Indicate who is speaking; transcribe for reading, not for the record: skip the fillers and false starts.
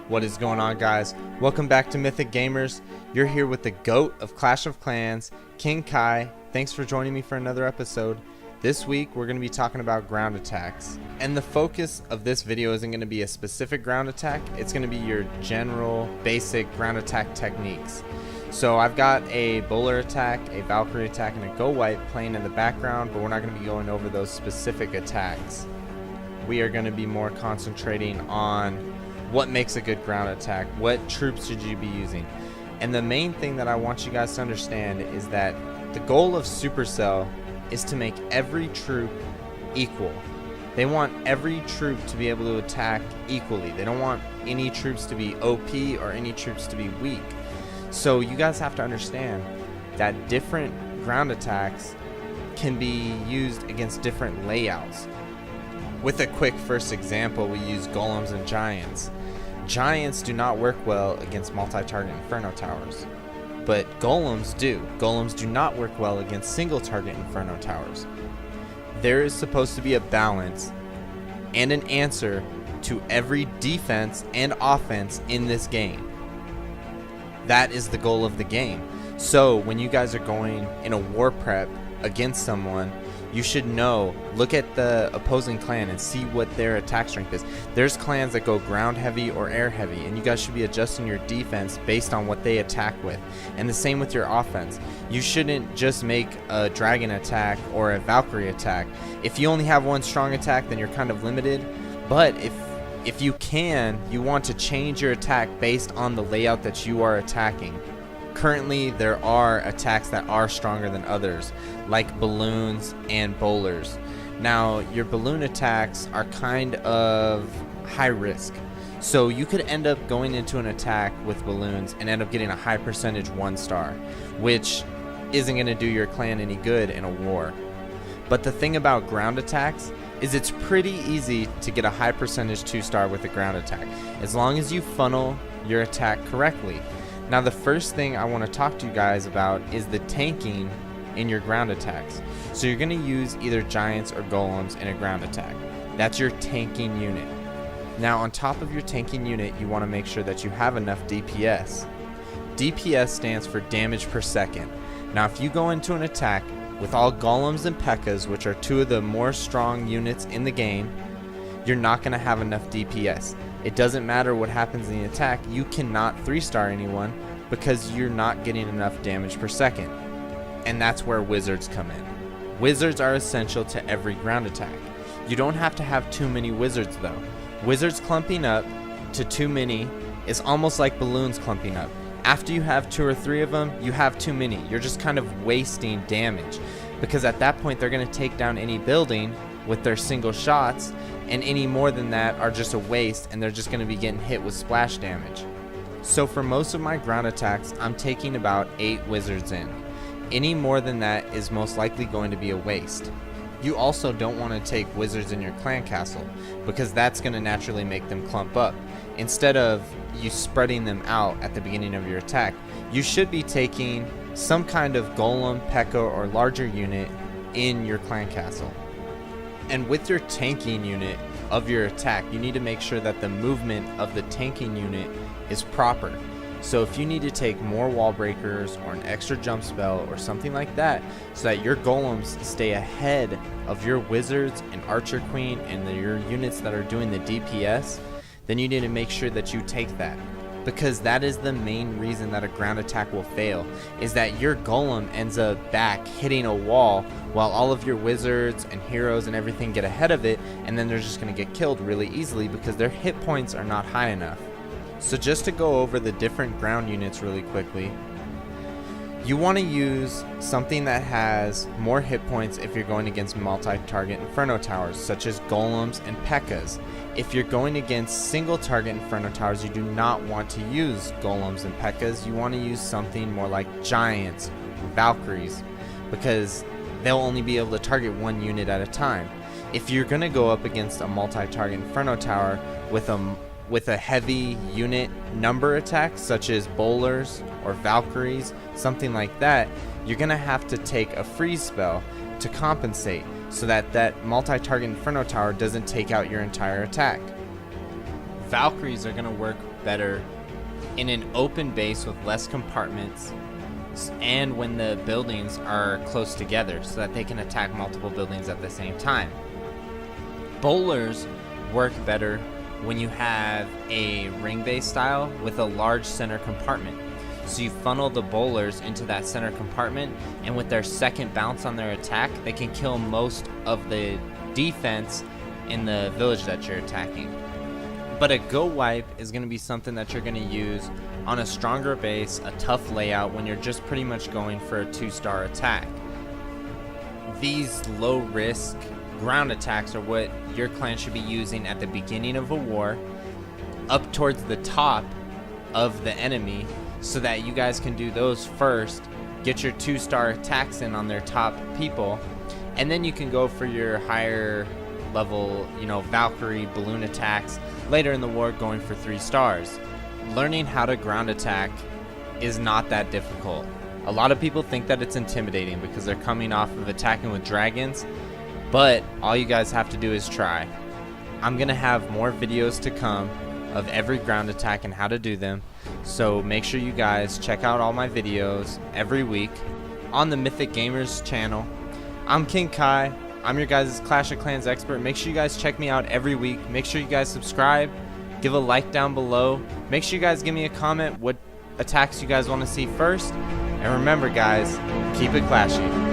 Speaker 1: What is going on, guys? Welcome back to Mythic Gamers. You're here with the GOAT of Clash of Clans, King Kai. Thanks for joining me for another episode. This week we're going to be talking about ground attacks. And the focus of this video isn't going to be a specific ground attack. It's going to be your general basic ground attack techniques. So I've got a bowler attack, a Valkyrie attack, and a go white playing in the background, but we're not going to be going over those specific attacks. We are going to be more concentrating on what makes a good ground attack, what troops should you be using. And the main thing that I want you guys to understand is that the goal of Supercell is to make every troop equal. They want every troop to be able to attack equally. They don't want any troops to be OP or any troops to be weak. So you guys have to understand that different ground attacks can be used against different layouts. With a quick first example, we use golems and giants. Giants do not work well against multi-target inferno towers, but golems do. Golems do not work well against single-target inferno towers. There is supposed to be a balance and an answer to every defense and offense in this game. That is the goal of the game. So when you guys are going in a war prep against someone, you should know, look at the opposing clan and see what their attack strength is. There's clans that go ground heavy or air heavy, and you guys should be adjusting your defense based on what they attack with. And the same with your offense. You shouldn't just make a dragon attack or a Valkyrie attack. If you only have one strong attack, then you're kind of limited. But if you can, you want to change your attack based on the layout that you are attacking. Currently, there are attacks that are stronger than others, like balloons and bowlers. Now, your balloon attacks are kind of high risk. So you could end up going into an attack with balloons and end up getting a high percentage 1-star, which isn't going to do your clan any good in a war. But the thing about ground attacks is it's pretty easy to get a high percentage 2-star with a ground attack, as long as you funnel your attack correctly. Now, the first thing I want to talk to you guys about is the tanking in your ground attacks. So you're going to use either giants or golems in a ground attack. That's your tanking unit. Now, on top of your tanking unit, you want to make sure that you have enough DPS. DPS stands for damage per second. Now, if you go into an attack with all golems and P.E.K.K.A.s, which are two of the more strong units in the game, you're not going to have enough DPS. It doesn't matter what happens in the attack, you cannot 3-star anyone because you're not getting enough damage per second. And that's where wizards come in. Wizards are essential to every ground attack. You don't have to have too many wizards though. Wizards clumping up to too many is almost like balloons clumping up. After you have 2 or 3 of them, you have too many. You're just kind of wasting damage, because at that point they're going to take down any building with their single shots, and any more than that are just a waste, and they're just going to be getting hit with splash damage. So for most of my ground attacks, I'm taking about 8 wizards in. Any more than that is most likely going to be a waste. You also don't want to take wizards in your clan castle, because that's going to naturally make them clump up. Instead of you spreading them out at the beginning of your attack, you should be taking some kind of golem, P.E.K.K.A. or larger unit in your clan castle. And with your tanking unit of your attack, you need to make sure that the movement of the tanking unit is proper. So if you need to take more wall breakers or an extra jump spell or something like that, so that your golems stay ahead of your wizards and archer queen and your units that are doing the DPS, then you need to make sure that you take that. Because that is the main reason that a ground attack will fail, is that your golem ends up back hitting a wall while all of your wizards and heroes and everything get ahead of it, and then they're just going to get killed really easily because their hit points are not high enough. So just to go over the different ground units really quickly, you want to use something that has more hit points if you're going against multi-target inferno towers, such as golems and P.E.K.K.A.s. If you're going against single target inferno towers, you do not want to use golems and P.E.K.K.A.s. You want to use something more like giants or Valkyries, because they'll only be able to target one unit at a time. If you're going to go up against a multi-target inferno tower with a heavy unit number attack, such as bowlers or Valkyries, something like that, you're going to have to take a freeze spell to compensate, so that that multi-target inferno tower doesn't take out your entire attack. Valkyries are going to work better in an open base with less compartments and when the buildings are close together so that they can attack multiple buildings at the same time. Bowlers work better when you have a ring base style with a large center compartment. So you funnel the bowlers into that center compartment, and with their second bounce on their attack, they can kill most of the defense in the village that you're attacking. But a go wipe is going to be something that you're going to use on a stronger base, a tough layout, when you're just pretty much going for a 2-star attack. These low risk ground attacks are what your clan should be using at the beginning of a war, up towards the top of the enemy, so that you guys can do those first, get your 2-star attacks in on their top people, and then you can go for your higher level, Valkyrie balloon attacks later in the war, going for 3 stars. Learning how to ground attack is not that difficult. A lot of people think that it's intimidating because they're coming off of attacking with dragons, but all you guys have to do is try. I'm gonna have more videos to come of every ground attack and how to do them, so make sure you guys check out all my videos every week on the Mythic Gamers channel. I'm King Kai. I'm your guys' Clash of Clans expert. Make sure you guys check me out every week. Make sure you guys subscribe, give a like down below. Make sure you guys give me a comment what attacks you guys want to see first. And remember guys, keep it clashy.